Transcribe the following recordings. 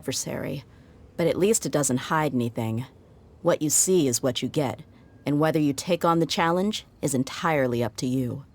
adversary, but at least it doesn't hide anything. What you see is what you get, and whether you take on the challenge is entirely up to you.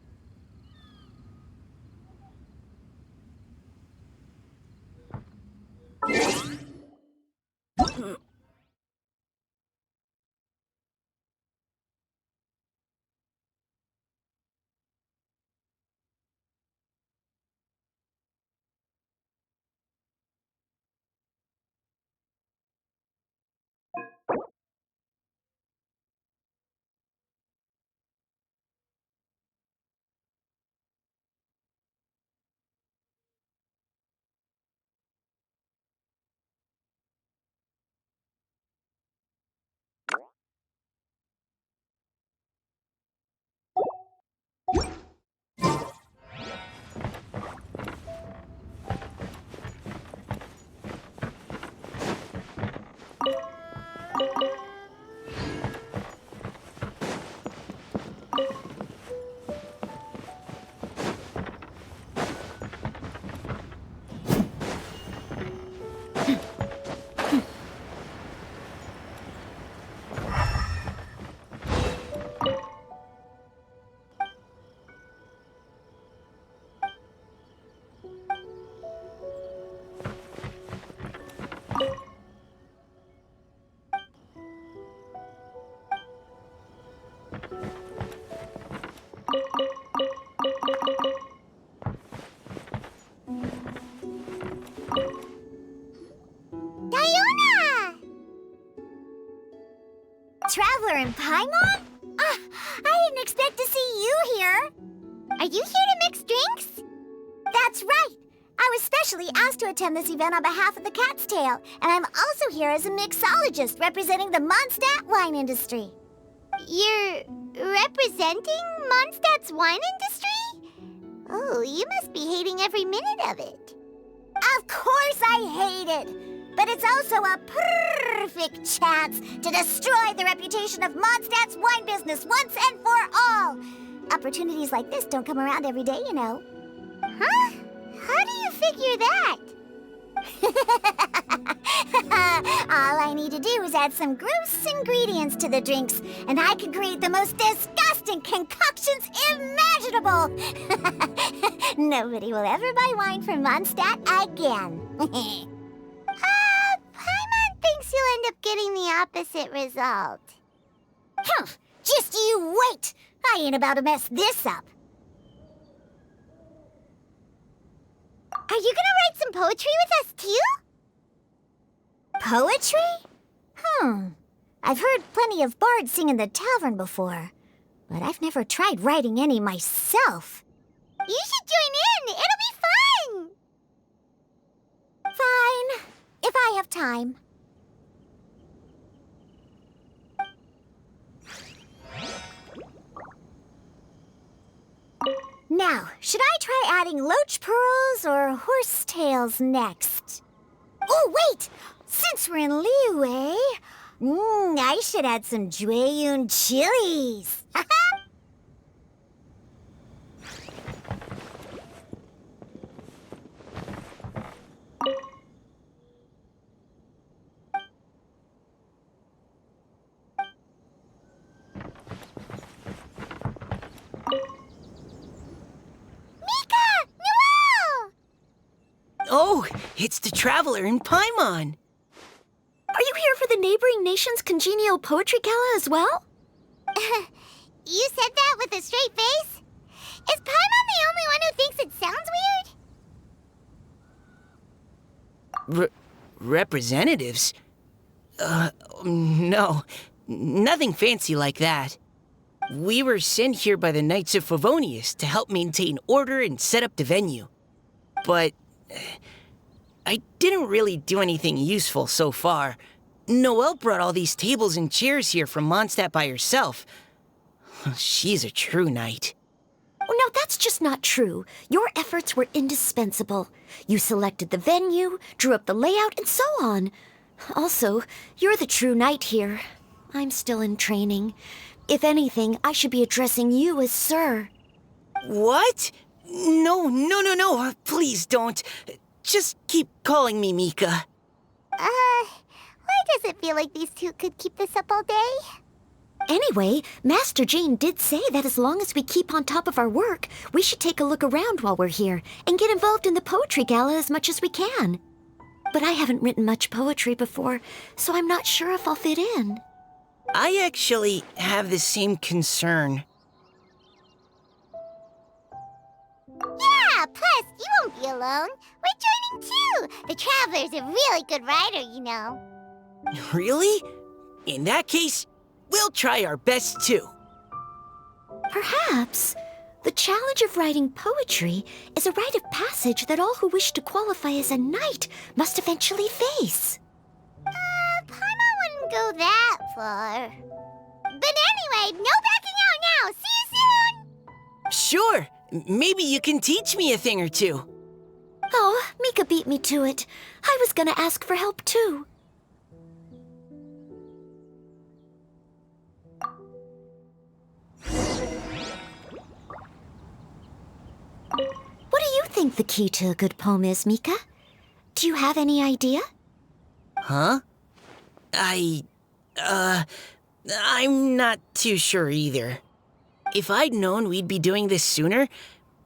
Traveler in Paimon? I didn't expect to see you here. Are you here to mix drinks? That's right. I was specially asked to attend this event on behalf of the Cat's Tail, and I'm also here as a mixologist representing the Mondstadt wine industry. You're representing Mondstadt's wine industry? Oh, you must be hating every minute of it. Of course I hate it. But it's also a perfect chance to destroy the reputation of Mondstadt's wine business once and for all. Opportunities like this don't come around every day, you know. Huh? How do you figure that? All I need to do is add some gross ingredients to the drinks, and I can create the most disgusting concoctions imaginable. Nobody will ever buy wine from Mondstadt again. Paimon thinks you'll end up getting the opposite result. Just you wait! I ain't about to mess this up. Are you gonna write some poetry with us, too? Poetry? I've heard plenty of bards sing in the tavern before, but I've never tried writing any myself. You should join in! It'll be fun! Fine. If I have time. Now, should I try adding loach pearls or horsetails next? Oh, wait! Since we're in Liyue, I should add some Jueyun chilies. Oh, it's the Traveler in Paimon. Are you here for the neighboring nation's congenial poetry gala as well? You said that with a straight face? Is Paimon the only one who thinks it sounds weird? Representatives? No. Nothing fancy like that. We were sent here by the Knights of Favonius to help maintain order and set up the venue. But I didn't really do anything useful so far. Noelle brought all these tables and chairs here from Mondstadt by herself. She's a true knight. Oh, no, that's just not true. Your efforts were indispensable. You selected the venue, drew up the layout, and so on. Also, you're the true knight here. I'm still in training. If anything, I should be addressing you as Sir. What? No. Please don't. Just keep calling me Mika. feel like these two could keep this up all day. Anyway, Master Jean did say that as long as we keep on top of our work, we should take a look around while we're here and get involved in the poetry gala as much as we can. But I haven't written much poetry before, so I'm not sure if I'll fit in. I actually have the same concern. Yeah, plus, you won't be alone. We're joining too. The Traveler's a really good writer, you know. Really? In that case, we'll try our best too. Perhaps. The challenge of writing poetry is a rite of passage that all who wish to qualify as a knight must eventually face. Paimon wouldn't go that far. But anyway, no backing out now. See you soon! Sure, maybe you can teach me a thing or two. Oh, Mika beat me to it. I was gonna ask for help too. What do you think the key to a good poem is, Mika? Do you have any idea? Huh? I'm not too sure either. If I'd known we'd be doing this sooner,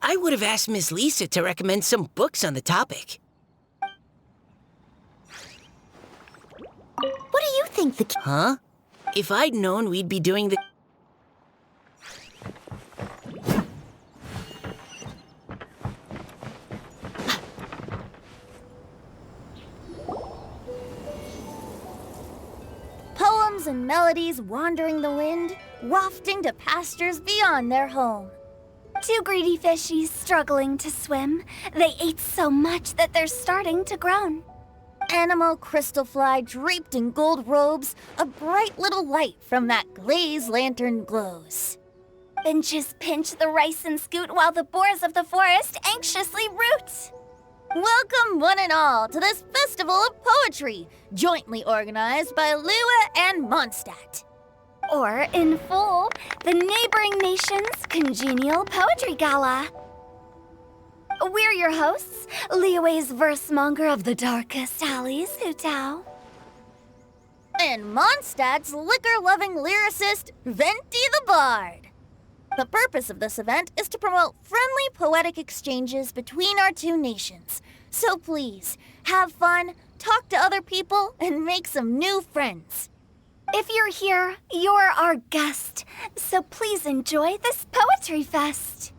I would have asked Miss Lisa to recommend some books on the topic. What do you think the key... Huh? If I'd known we'd be doing the... Poems and melodies wandering the wind, wafting to pastures beyond their home. Two greedy fishies struggling to swim. They ate so much that they're starting to groan. Animal crystal fly draped in gold robes, a bright little light from that glazed lantern glows. Benches pinch the rice and scoot while the boars of the forest anxiously root. Welcome one and all to this festival of poetry, jointly organized by Lua and Mondstadt. Or, in full, the neighboring nation's congenial poetry gala. We're your hosts, Liyue's verse-monger of the darkest alleys, Hutao. And Mondstadt's liquor-loving lyricist, Venti the Bard. The purpose of this event is to promote friendly poetic exchanges between our two nations. So please, have fun, talk to other people, and make some new friends. If you're here, you're our guest, so please enjoy this poetry fest.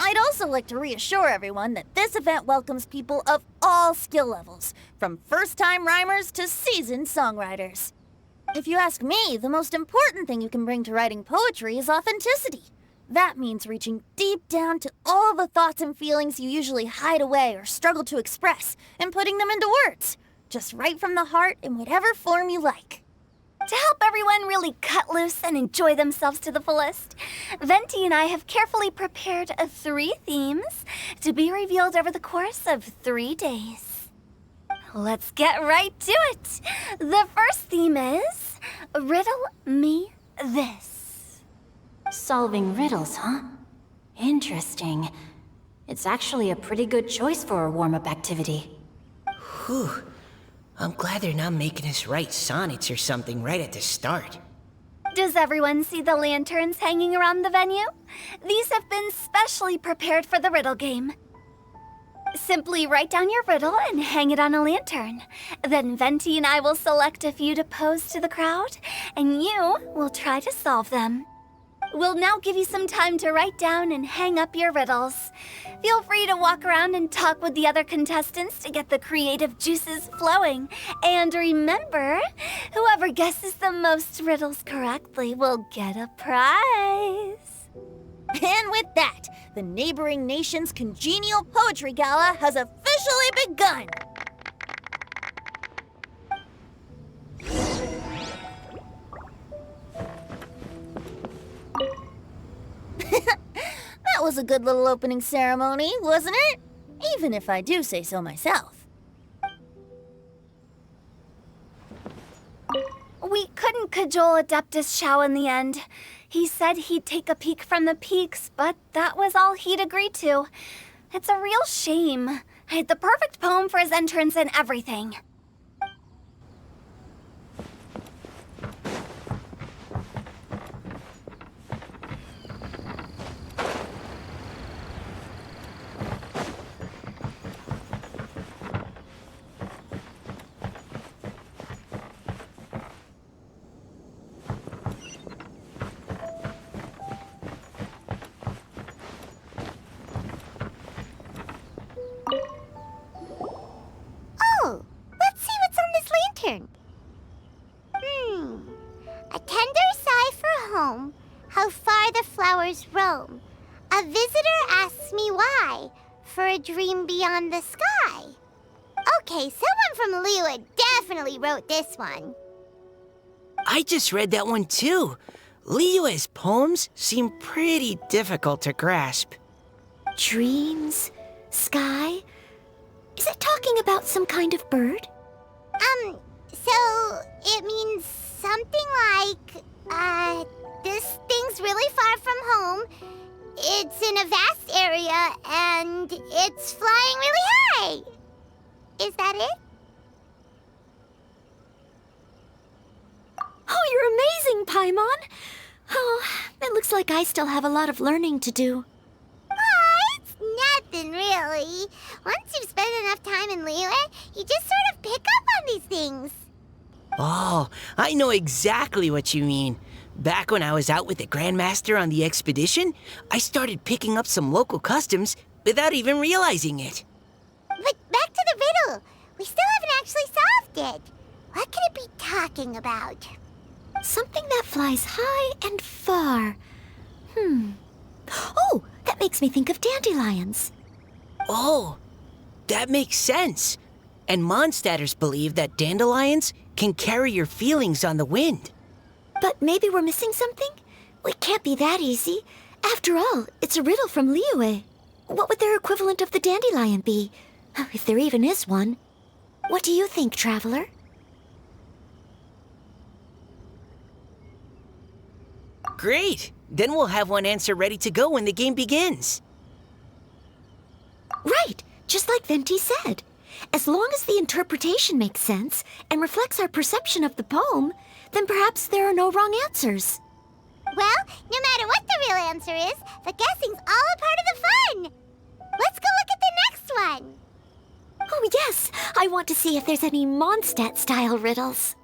I'd also like to reassure everyone that this event welcomes people of all skill levels, from first-time rhymers to seasoned songwriters. If you ask me, the most important thing you can bring to writing poetry is authenticity. That means reaching deep down to all the thoughts and feelings you usually hide away or struggle to express, and putting them into words, just right from the heart in whatever form you like. To help everyone really cut loose and enjoy themselves to the fullest, Venti and I have carefully prepared 3 themes to be revealed over the course of 3 days. Let's get right to it. The first theme is Riddle Me This. Solving riddles, huh? Interesting. It's actually a pretty good choice for a warm-up activity. Whew. I'm glad they're not making us write sonnets or something right at the start. Does everyone see the lanterns hanging around the venue? These have been specially prepared for the riddle game. Simply write down your riddle and hang it on a lantern. Then Venti and I will select a few to pose to the crowd, and you will try to solve them. We'll now give you some time to write down and hang up your riddles. Feel free to walk around and talk with the other contestants to get the creative juices flowing. And remember, whoever guesses the most riddles correctly will get a prize. And with that, the neighboring nation's congenial poetry gala has officially begun. That was a good little opening ceremony, wasn't it? Even if I do say so myself. We couldn't cajole Adeptus Shao in the end. He said he'd take a peek from the peaks, but that was all he'd agreed to. It's a real shame. I had the perfect poem for his entrance and everything. turn. A tender sigh for home, how far the flowers roam. A visitor asks me why, for a dream beyond the sky. Okay, someone from Liyue definitely wrote this one. I just read that one too. Liyue's poems seem pretty difficult to grasp. Dreams? Sky? Is it talking about some kind of bird? So it means something like, this thing's really far from home. It's in a vast area, and it's flying really high. Is that it? Oh, you're amazing, Paimon! Oh, it looks like I still have a lot of learning to do. It's nothing, really. Once you've spent enough time in Liyue, you just sort of pick up on these things. Oh, I know exactly what you mean. Back when I was out with the Grandmaster on the expedition, I started picking up some local customs without even realizing it. But back to the riddle. We still haven't actually solved it. What could it be talking about? Something that flies high and far. Oh, that makes me think of dandelions. Oh, that makes sense. And Mondstadters believe that dandelions can carry your feelings on the wind. But maybe we're missing something? It can't be that easy. After all, it's a riddle from Liyue. What would their equivalent of the dandelion be? If there even is one. What do you think, Traveler? Great! Then we'll have one answer ready to go when the game begins. Right, just like Venti said. As long as the interpretation makes sense and reflects our perception of the poem, then perhaps there are no wrong answers. Well, no matter what the real answer is, the guessing's all a part of the fun. Let's go look at the next one. Oh yes, I want to see if there's any Mondstadt-style riddles.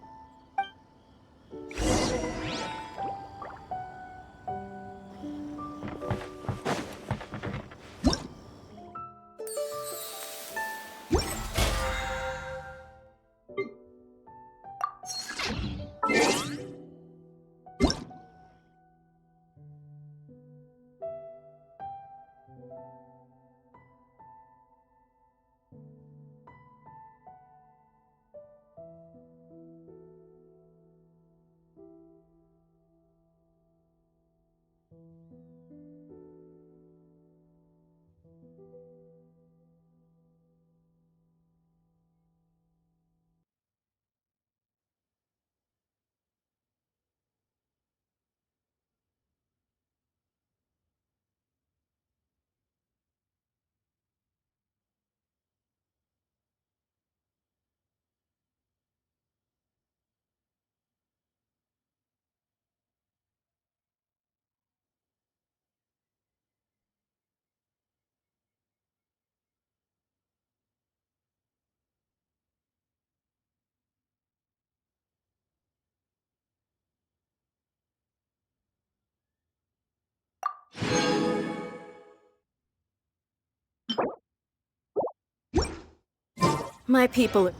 My people are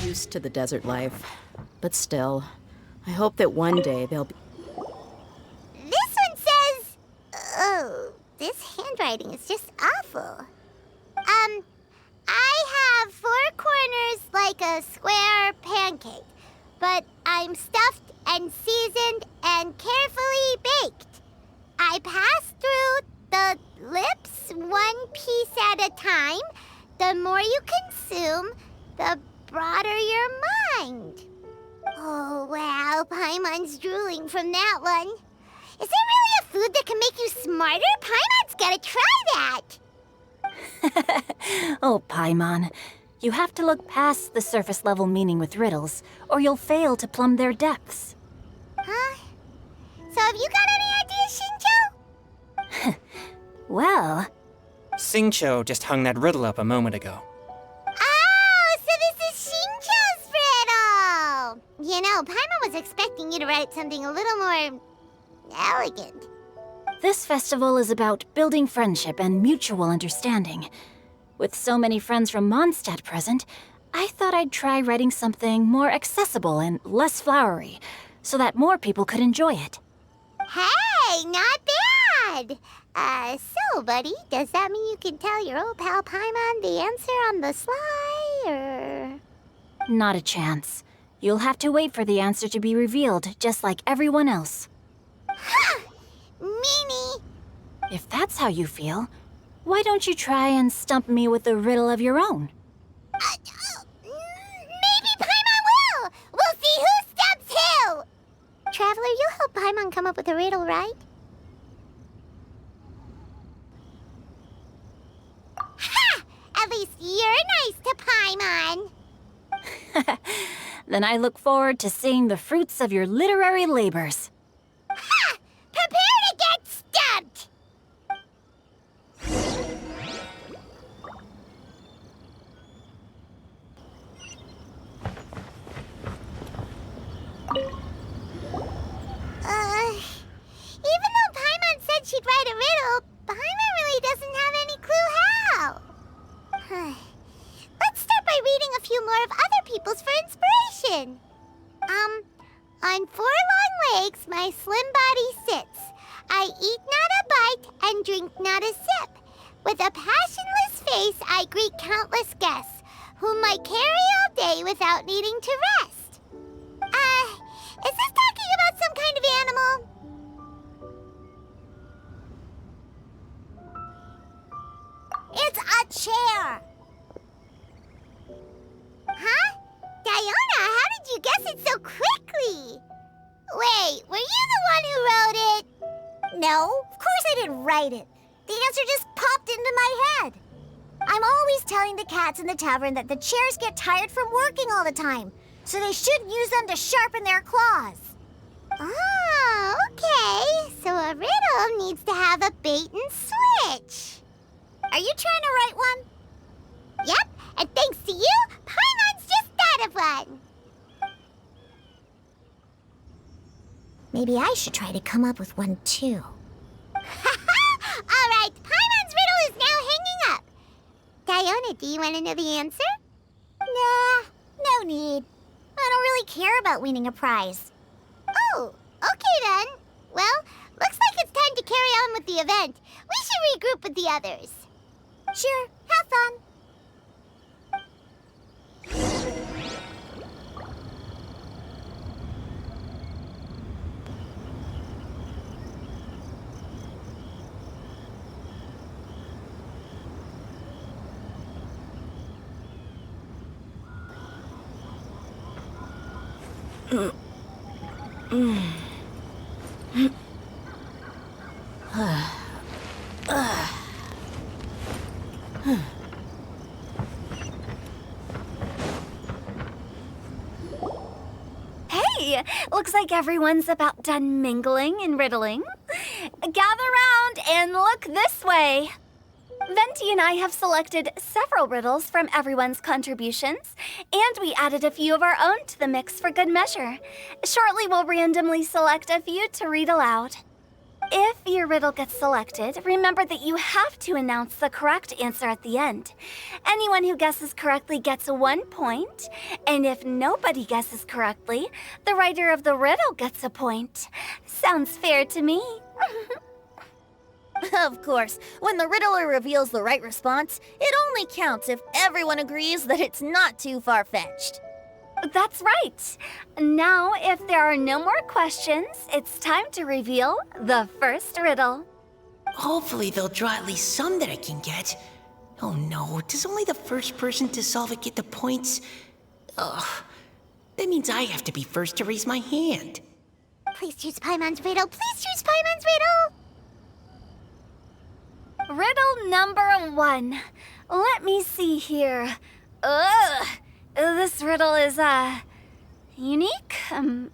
used to the desert life, but still, I hope that one day they'll be. This one says... Oh, this handwriting is just awful. I have 4 corners like a square pancake, but I'm stuffed and seasoned and carefully baked. I pass through the lips 1 piece at a time. The more you consume, the broader your mind. Oh, wow, Paimon's drooling from that one. Is there really a food that can make you smarter? Paimon's gotta try that. Oh, Paimon. You have to look past the surface-level meaning with riddles, or you'll fail to plumb their depths. Huh? So have you got any ideas, Shinjo? Well, Xingqiu just hung that riddle up a moment ago. Oh, so this is Shinjo's riddle! You know, Paimon was expecting you to write something a little more... elegant. this festival is about building friendship and mutual understanding. With so many friends from Mondstadt present, I thought I'd try writing something more accessible and less flowery, so that more people could enjoy it. Hey, not bad! So, buddy, does that mean you can tell your old pal Paimon the answer on the sly, or...? Not a chance. You'll have to wait for the answer to be revealed, just like everyone else. Ha! Meanie! If that's how you feel, why don't you try and stump me with a riddle of your own? Maybe Paimon will! We'll see who stumps who! Traveler, you'll help Paimon come up with a riddle, right? Ha! At least you're nice to Paimon! Then I look forward to seeing the fruits of your literary labors. Ha! Prepare to get stumped! Even though Paimon said she'd write a riddle, Paimon really doesn't have any clue how. Let's start by reading a few more of other people's for inspiration. On 4 long legs my slim body sits. I eat not a bite and drink not a sip. With a passionless face I greet countless guests, whom I carry all day without needing to rest. Is this talking about some kind of animal? It's a chair. Huh? Diona, how did you guess it so quickly? Wait, were you the one who wrote it? No, of course I didn't write it. The answer just popped into my head. I'm always telling the cats in the tavern that the chairs get tired from working all the time, so they shouldn't use them to sharpen their claws. Oh, okay. So a riddle needs to have a bait and switch. Are you trying to write one? Yep, and thanks to you, Paimon's just thought of one. Maybe I should try to come up with one too. All right, Paimon's riddle is now hanging up. Diona, do you want to know the answer? Nah, no need. I don't really care about winning a prize. Oh, okay then. Well, looks like it's time to carry on with the event. We should regroup with the others. Sure, have fun. Hey, looks like everyone's about done mingling and riddling. Gather round and look this way. Venti and I have selected several riddles from everyone's contributions, and we added a few of our own to the mix for good measure. Shortly, we'll randomly select a few to read aloud. If your riddle gets selected, remember that you have to announce the correct answer at the end. Anyone who guesses correctly gets 1 point, and if nobody guesses correctly, the writer of the riddle gets a point. Sounds fair to me. Of course, when the riddler reveals the right response, it only counts if everyone agrees that it's not too far-fetched. That's right. Now, if there are no more questions, it's time to reveal the first riddle. Hopefully they'll draw at least some that I can get. Oh no, does only the first person to solve it get the points? Ugh, that means I have to be first to raise my hand. Please choose Paimon's riddle. Please choose Paimon's riddle. Riddle number 1. Let me see here. This riddle is, unique,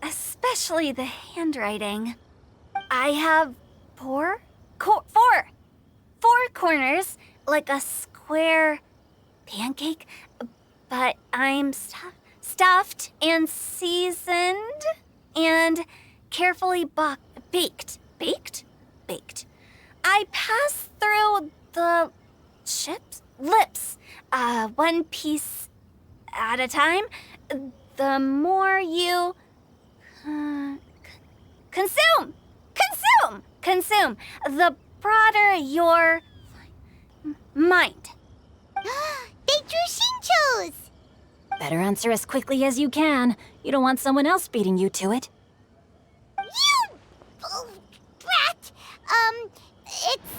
especially the handwriting. I have four corners, like a square pancake, but I'm stuffed and seasoned and carefully baked. Baked? I pass through the lips. One piece at a time. The more you consume, the broader your mind. They drew Shinchos! Better answer as quickly as you can. You don't want someone else beating you to it. You brat! It's,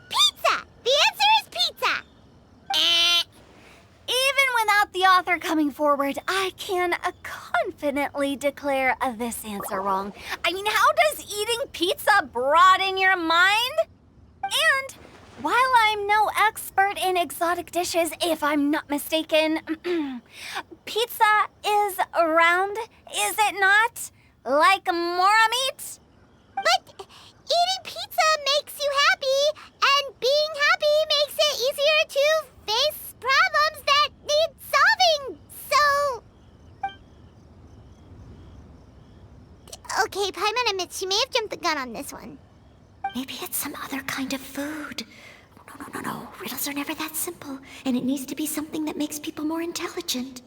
pizza! The answer is pizza! Even without the author coming forward, I can confidently declare this answer wrong. I mean, how does eating pizza broaden your mind? And while I'm no expert in exotic dishes, if I'm not mistaken, pizza is round, is it not? Like mora meat? But eating pizza makes you happy, and being happy makes it easier to face problems that need solving, so... Okay, Paimon admits she may have jumped the gun on this one. Maybe it's some other kind of food. No. Riddles are never that simple, and it needs to be something that makes people more intelligent.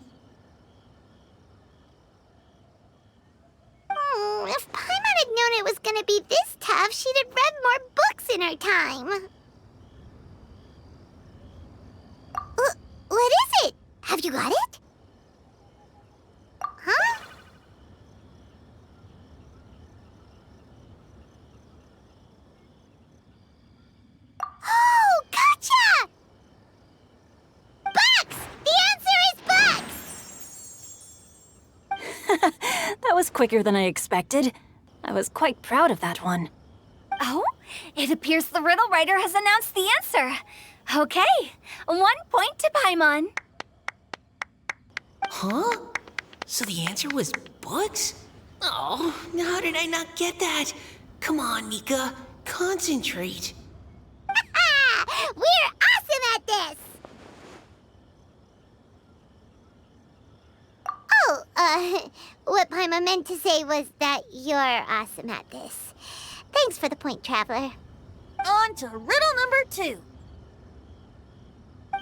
If Paimon had known it was gonna be this tough, she'd have read more books in her time. What is it? Have you got it? Huh? Oh, gotcha! Bucks! The answer is bucks! That was quicker than I expected. I was quite proud of that one. Oh, it appears the riddle writer has announced the answer. Okay, 1 point to Paimon. Huh? So the answer was books? Oh, how did I not get that? Come on, Nika, concentrate. We're awesome at this! Oh, what Paimon meant to say was that you're awesome at this. Thanks for the point, Traveler. On to riddle number 2.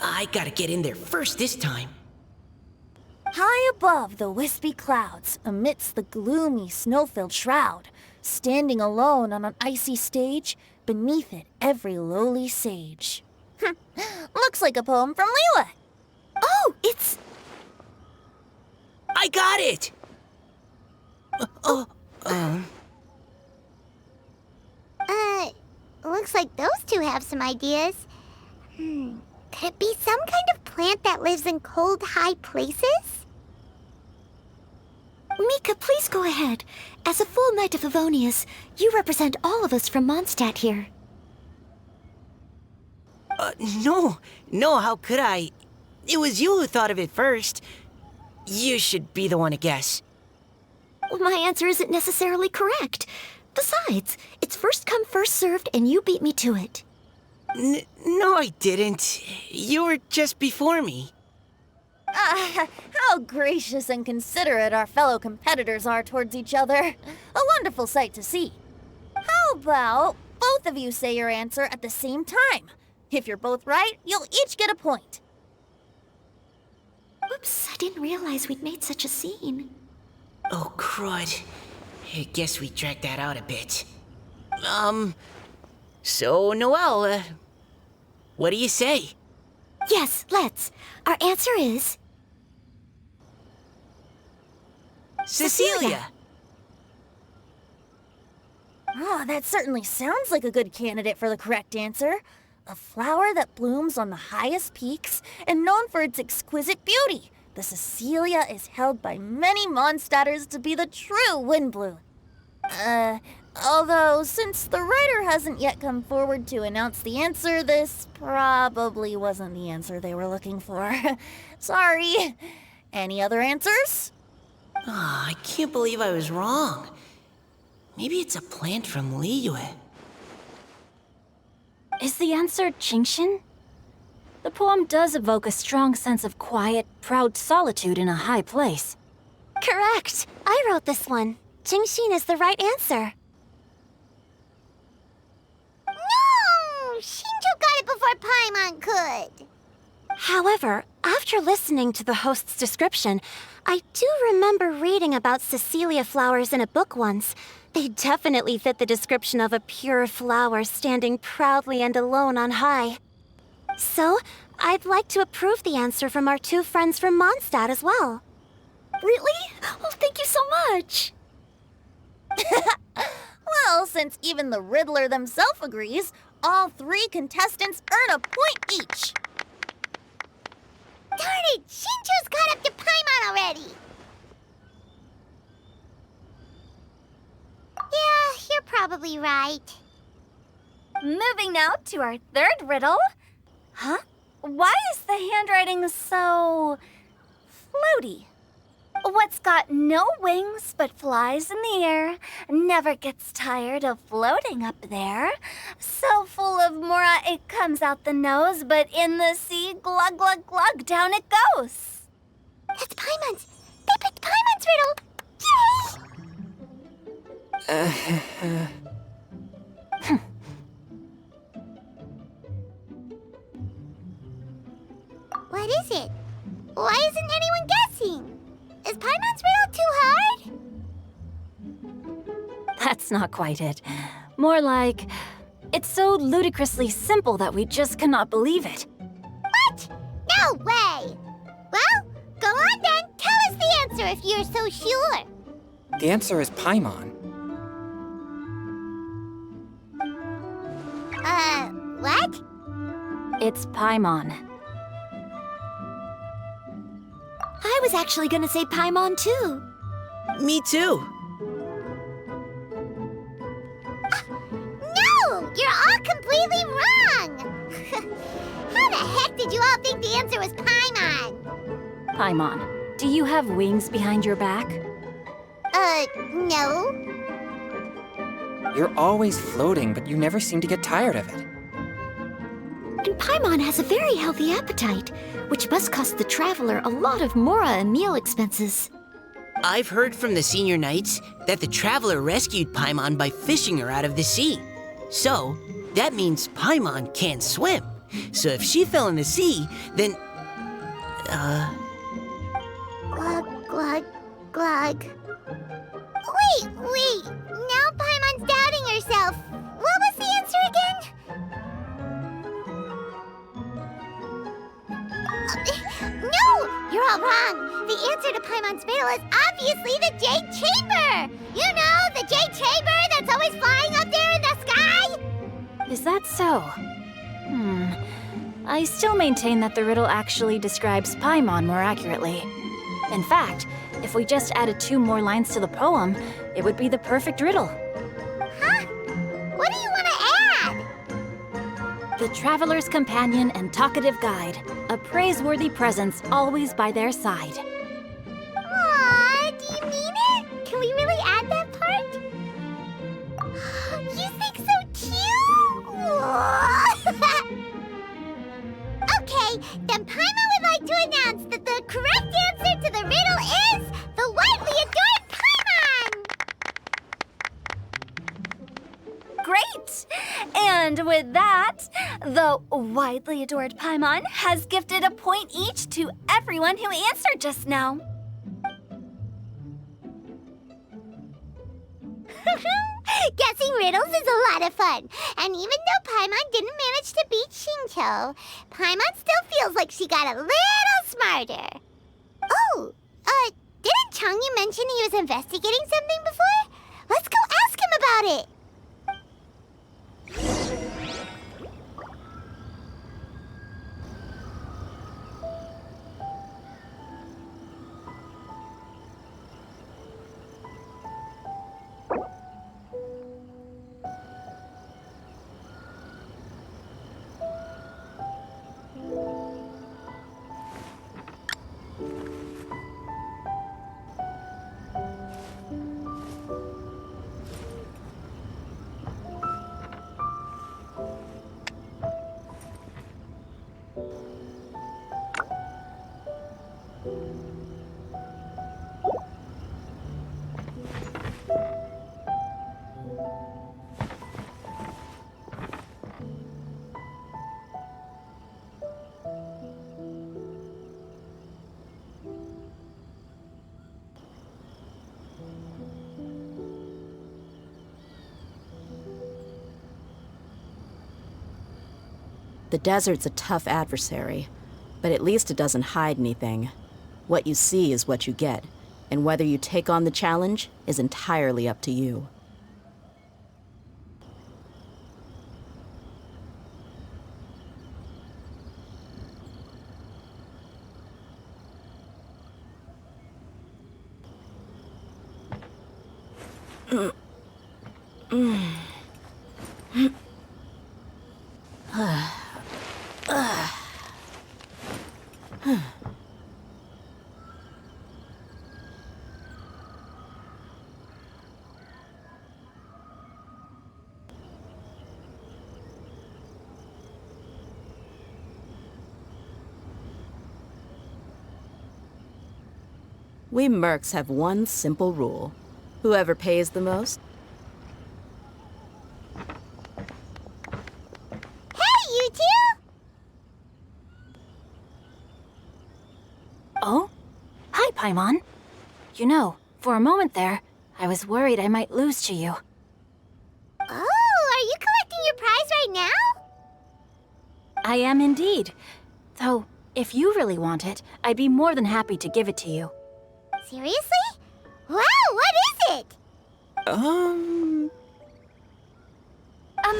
I gotta get in there first this time. High above the wispy clouds, amidst the gloomy snow-filled shroud, standing alone on an icy stage, beneath it every lowly sage. Looks like a poem from Leela. Oh, it's... I got it! Looks like those two have some ideas. Could it be some kind of plant that lives in cold, high places? Mika, please go ahead. As a full Knight of Favonius, you represent all of us from Mondstadt here. No, how could I? It was you who thought of it first. You should be the one to guess. Well, my answer isn't necessarily correct. Besides, it's first come, first served, and you beat me to it. No, I didn't. You were just before me. How gracious and considerate our fellow competitors are towards each other. A wonderful sight to see. How about both of you say your answer at the same time? If you're both right, you'll each get a point. Oops, I didn't realize we'd made such a scene. Oh, crud. I guess we dragged that out a bit. So, Noelle, what do you say? Yes, let's. Our answer is... Cecilia! Oh, that certainly sounds like a good candidate for the correct answer. A flower that blooms on the highest peaks and known for its exquisite beauty. The Cecilia is held by many Mondstadters to be the true Windblue. Although, since the writer hasn't yet come forward to announce the answer, this probably wasn't the answer they were looking for. Sorry. Any other answers? I can't believe I was wrong. Maybe it's a plant from Liyue. Is the answer Qingshin? The poem does evoke a strong sense of quiet, proud solitude in a high place. Correct. I wrote this one. Qingshin is the right answer. No! Shinjo got it before Paimon could. However, after listening to the host's description, I do remember reading about Cecilia flowers in a book once. They definitely fit the description of a pure flower standing proudly and alone on high. So, I'd like to approve the answer from our two friends from Mondstadt as well. Really? Oh, thank you so much. Well, since even the Riddler themselves agrees, all 3 contestants earn a point each. Darn it! Shinjo's caught up to Paimon already! Yeah, you're probably right. Moving now to our third riddle. Huh? Why is the handwriting so floaty? What's got no wings but flies in the air, never gets tired of floating up there. So full of mora it comes out the nose, but in the sea, glug glug glug, down it goes. That's Paimon's! They picked Paimon's riddle! Yay! What is it? Why isn't anyone guessing? Is Paimon's riddle too hard? That's not quite it. More like, it's so ludicrously simple that we just cannot believe it. What? No way! Well, go on then. Tell us the answer if you're so sure. The answer is Paimon. What? It's Paimon. I was actually gonna say Paimon too. Me too. No! You're all completely wrong! How the heck did you all think the answer was Paimon? Paimon, do you have wings behind your back? No. You're always floating, but you never seem to get tired of it. And Paimon has a very healthy appetite, which must cost the traveler a lot of mora and meal expenses. I've heard from the senior knights that the traveler rescued Paimon by fishing her out of the sea. So, that means Paimon can't swim. So if she fell in the sea, then... Glug, glug, glug. Wait. Now Paimon's doubting herself. What was the answer again? No! You're all wrong. The answer to Paimon's riddle is obviously the Jade Chamber! You know, the Jade Chamber that's always flying up there in the sky? Is that so? I still maintain that the riddle actually describes Paimon more accurately. In fact, if we just added 2 more lines to the poem, it would be the perfect riddle. Huh? What do you want to add? The traveler's companion and talkative guide, a praiseworthy presence always by their side. Aw, do you mean it? Can we really add that part? You think so too? Okay, then Paimon would like to announce that the correct answer to the riddle is the widely adored Paimon! Great! And with that, the widely adored Paimon has gifted a point each to everyone who answered just now. Guessing riddles is a lot of fun. And even though Paimon didn't manage to beat Shincho, Paimon still feels like she got a little smarter. Oh, didn't Changyu mention he was investigating something before? Let's go ask him about it. The desert's a tough adversary, but at least it doesn't hide anything. What you see is what you get, and whether you take on the challenge is entirely up to you. We mercs have one simple rule. Whoever pays the most. Hey, you two! Oh? Hi, Paimon. You know, for a moment there, I was worried I might lose to you. Oh, are you collecting your prize right now? I am indeed. Though, if you really want it, I'd be more than happy to give it to you. Seriously? Wow, what is it? A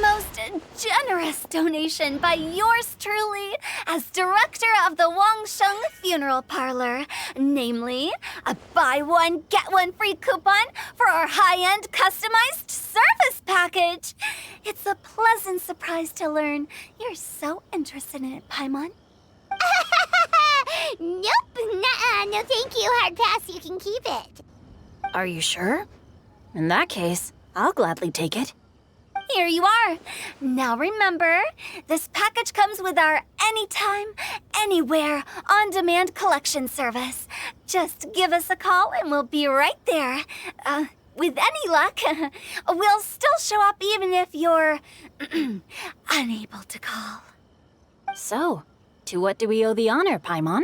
most generous donation by yours truly as director of the Wangsheng Funeral Parlor. Namely, a buy one, get one free coupon for our high-end customized service package. It's a pleasant surprise to learn you're so interested in it, Paimon. Nope, nuh-uh, no thank you, hard pass, you can keep it. Are you sure? In that case, I'll gladly take it. Here you are. Now remember, this package comes with our anytime, anywhere, on-demand collection service. Just give us a call and we'll be right there. With any luck, we'll still show up even if you're unable to call. So, to what do we owe the honor, Paimon?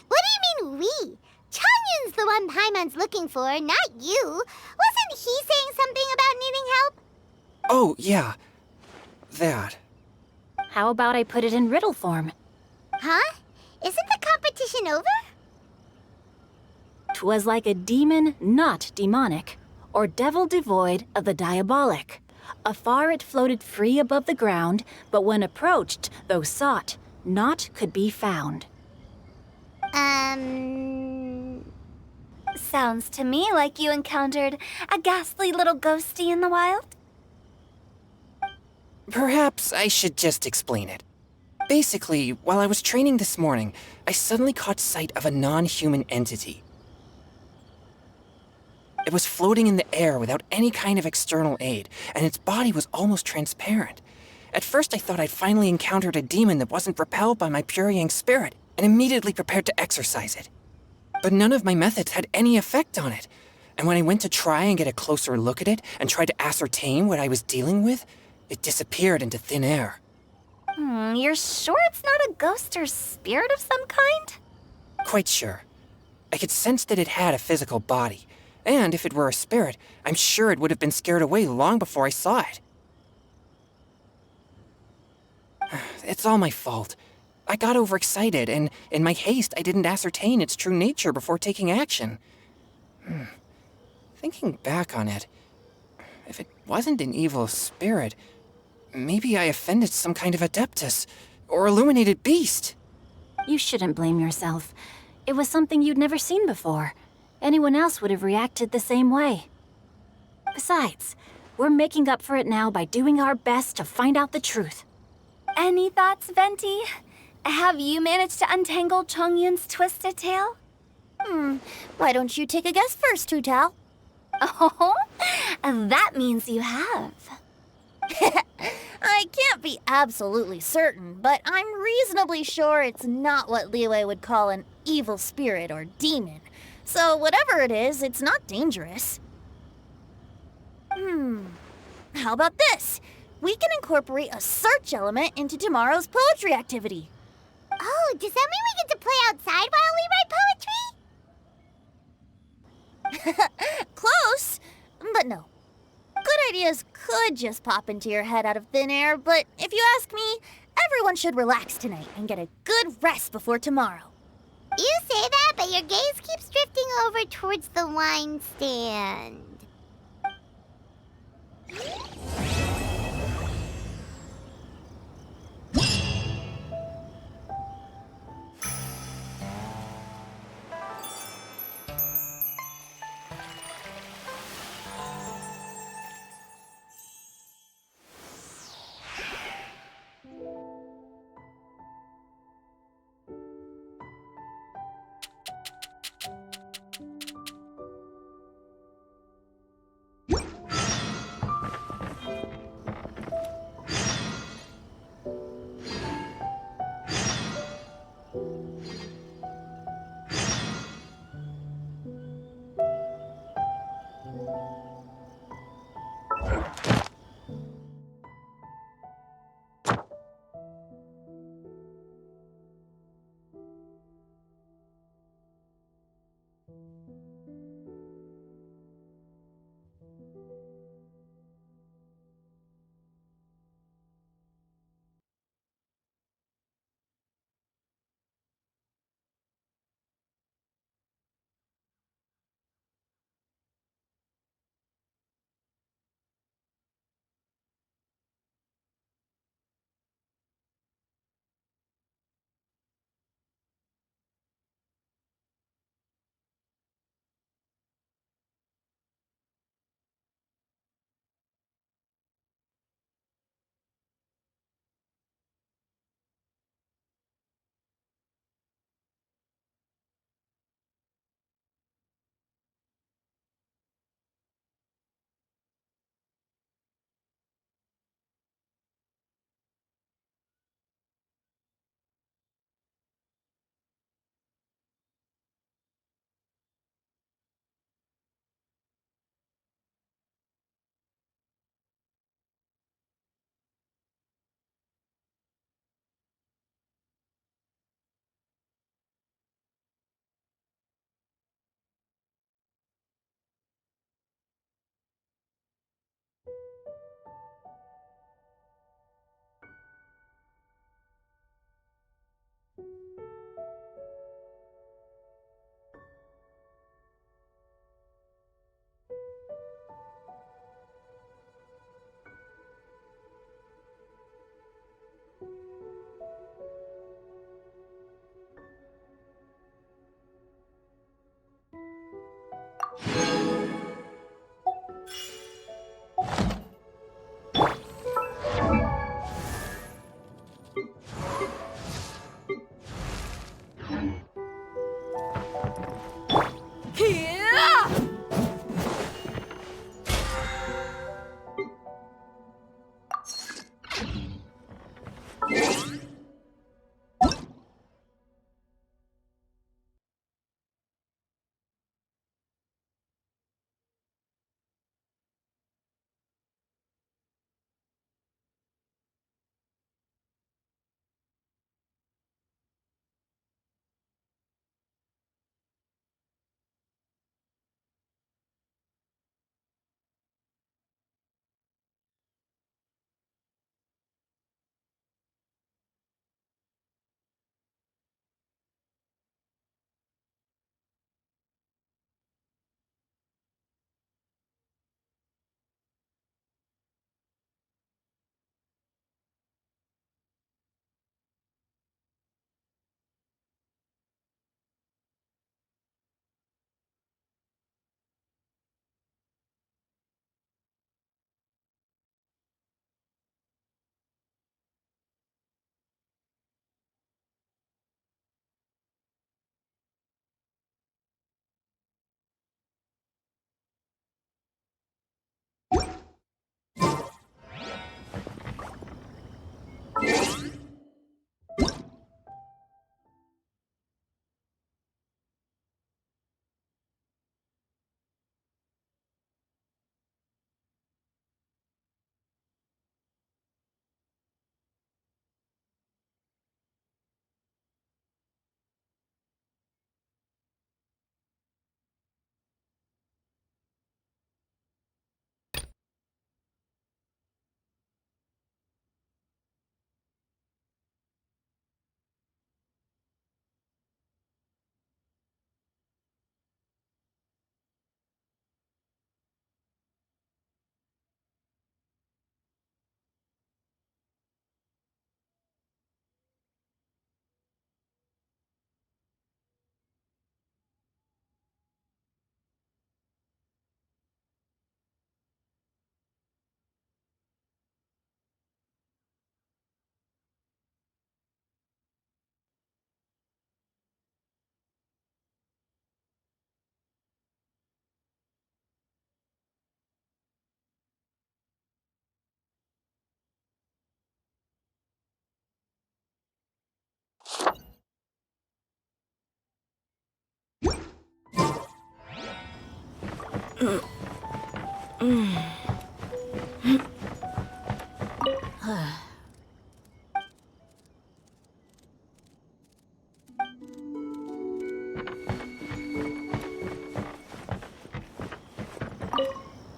What do you mean we? Changyun's the one Paimon's looking for, not you. Wasn't he saying something about needing help? Oh, yeah. That. How about I put it in riddle form? Huh? Isn't the competition over? 'Twas like a demon not demonic, or devil devoid of the diabolic. Afar it floated free above the ground, but when approached, though sought, naught could be found. Sounds to me like you encountered a ghastly little ghosty in the wild. Perhaps I should just explain it. Basically, while I was training this morning, I suddenly caught sight of a non-human entity. It was floating in the air without any kind of external aid, and its body was almost transparent. At first I thought I'd finally encountered a demon that wasn't repelled by my pure yang spirit, and immediately prepared to exorcise it. But none of my methods had any effect on it, and when I went to try and get a closer look at it and try to ascertain what I was dealing with, it disappeared into thin air. You're sure it's not a ghost or spirit of some kind? Quite sure. I could sense that it had a physical body, and if it were a spirit, I'm sure it would have been scared away long before I saw it. It's all my fault. I got overexcited, and in my haste, I didn't ascertain its true nature before taking action. Thinking back on it, if it wasn't an evil spirit, maybe I offended some kind of adeptus or illuminated beast. You shouldn't blame yourself. It was something you'd never seen before. Anyone else would have reacted the same way. Besides, we're making up for it now by doing our best to find out the truth. Any thoughts, Venti? Have you managed to untangle Chongyun's twisted tail? Why don't you take a guess first, Tutao? Oh, that means you have. I can't be absolutely certain, but I'm reasonably sure it's not what Liyue would call an evil spirit or demon. So whatever it is, it's not dangerous. How about this? We can incorporate a search element into tomorrow's poetry activity. Oh, does that mean we get to play outside while we write poetry? Close, but no. Good ideas could did just pop into your head out of thin air, but if you ask me, everyone should relax tonight and get a good rest before tomorrow. You say that, but your gaze keeps drifting over towards the wine stand.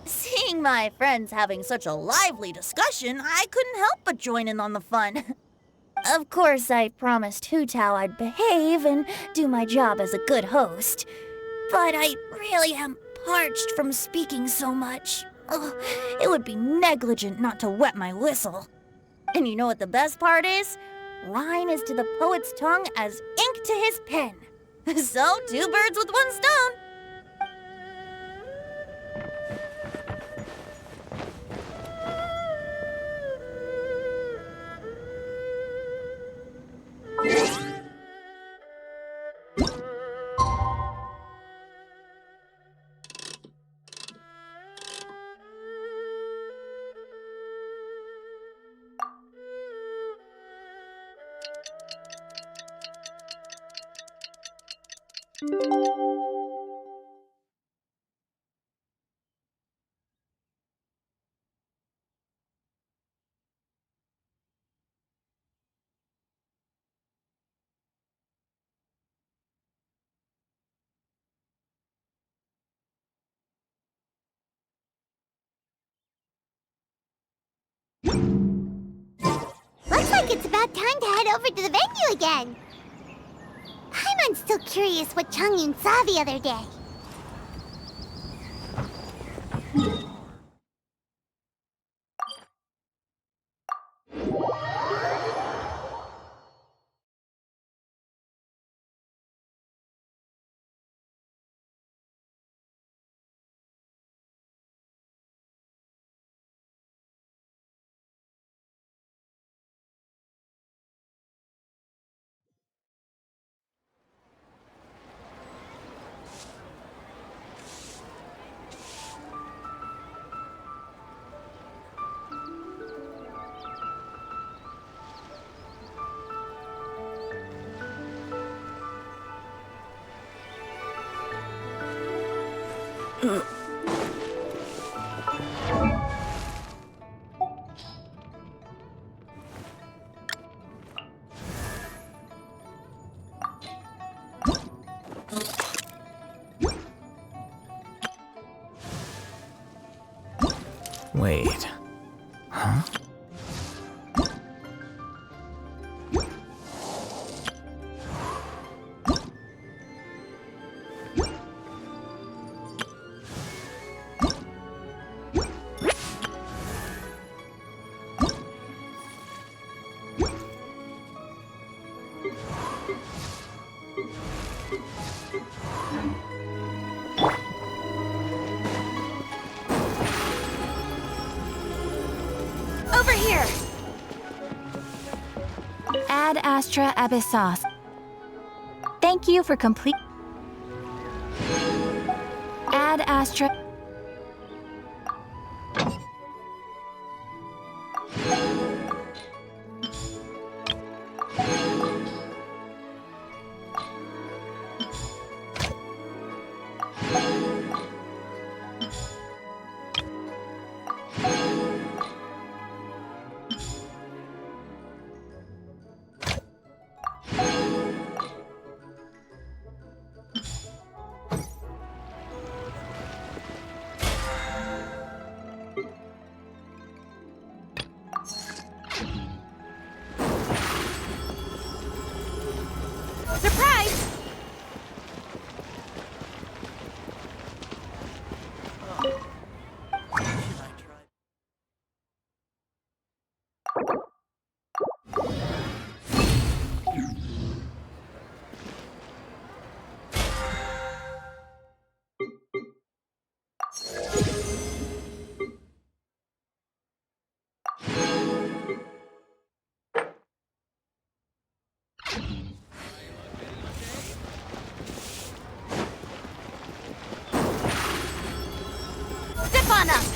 Seeing my friends having such a lively discussion, I couldn't help but join in on the fun. Of course, I promised Hu-Tao I'd behave and do my job as a good host. But I really am parched from speaking so much. Ugh, it would be negligent not to wet my whistle. And you know what the best part is? Wine is to the poet's tongue as ink to his pen. So, 2 birds with 1 stone. Looks like it's about time to head over to the venue again. Paimon's still curious what Chongyun saw the other day. Wait. Huh? Over here! Ad Astra Abyssos. Thank you for complete... Ad Astra... Surprise! Step on up!